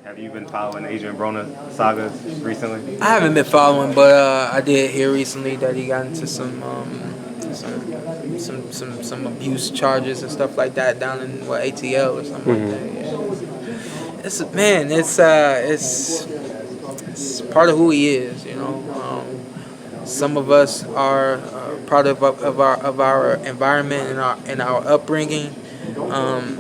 Have you been following Adrien Broner sagas recently? I haven't been following, but I did hear recently that he got into some abuse charges and stuff like that down in ATL or something like that. Yeah. It's part of who he is. Some of us are part of our environment and our upbringing.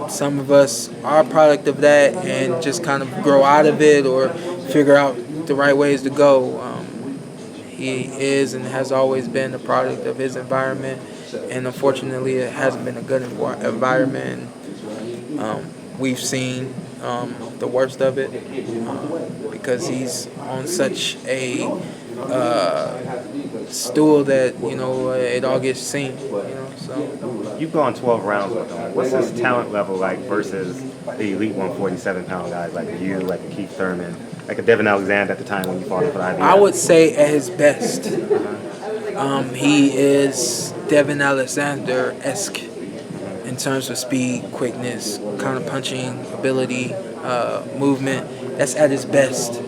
Some of us are a product of that and just kind of grow out of it or figure out the right ways to go. He is and has always been a product of his environment, and unfortunately, it hasn't been a good environment. We've seen the worst of it because he's on such a stool that it all gets seen. So you've gone 12 rounds with him. What's his talent level like versus the elite 147-pound guys like you, like a Keith Thurman, like a Devin Alexander at the time when you fought him for the IBF? I would say at his best, he is Devin Alexander-esque in terms of speed, quickness, counter-punching ability, movement. That's at his best.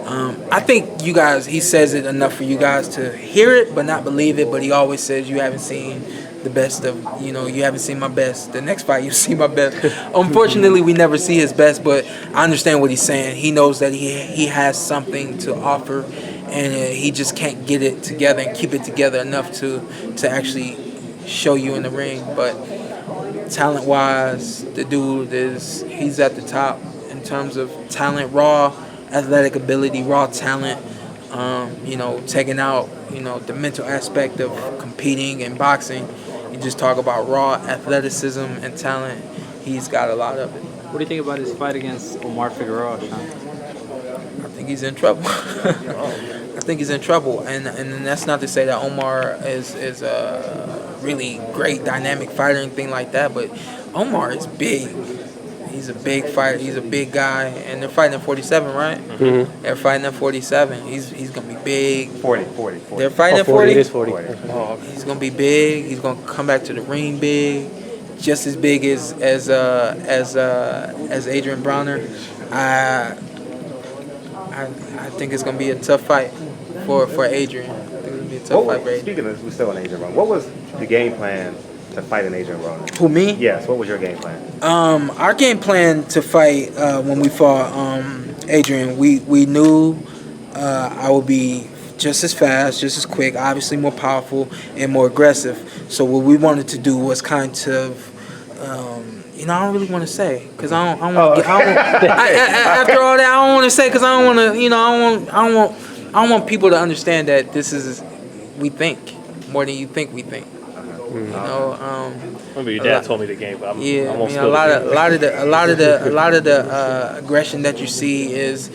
I think he says it enough for you guys to hear it but not believe it, but he always says you haven't seen the best of, you haven't seen my best. The next fight, you see my best. Unfortunately, we never see his best, but I understand what he's saying. He knows that he has something to offer, and he just can't get it together and keep it together enough to actually show you in the ring. But talent-wise, the dude he's at the top in terms of talent, raw athletic ability, raw talent, taking out, the mental aspect of competing and boxing. You just talk about raw athleticism and talent. He's got a lot of it. What do you think about his fight against Omar Figueroa, Shawn? I think he's in trouble. I think he's in trouble, and that's not to say that Omar is a really great dynamic fighter and anything like that, but Omar is big. He's a big fighter. He's a big guy, and they're fighting at 47, right? Mm-hmm. They're fighting at 47. He's gonna be big. 40. They're fighting at 40. It is 40. Oh, okay. He's gonna be big. He's gonna come back to the ring big, just as big as Adrien Broner. I think it's gonna be a tough fight for Adrien. I think it's gonna be a tough fight for Adrien. Speaking of, we're still on Adrien Broner. What was the game plan to fight an Adrien Broner? Who, me? Yes. What was your game plan? Our game plan to fight when we fought Adrien, we knew I would be just as fast, just as quick, obviously more powerful and more aggressive. So what we wanted to do was kind of, I don't really want to say because I don't want. After all that, I don't want to say because I don't want to. I don't want people to understand that this is we think more than you think we think. Remember your dad told me the game, but a lot of the aggression that you see is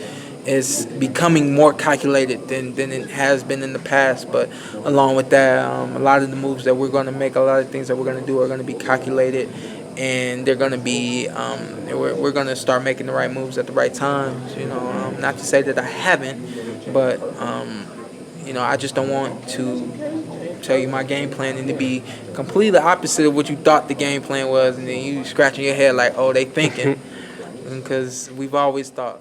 becoming more calculated than it has been in the past. But along with that, a lot of the moves that we're going to make, a lot of things that we're going to do are going to be calculated, and they're going to be we're going to start making the right moves at the right times. Not to say that I haven't, but I just don't want to tell you my game plan and to be completely opposite of what you thought the game plan was, and then you scratching your head like, oh, they thinking, because we've always thought.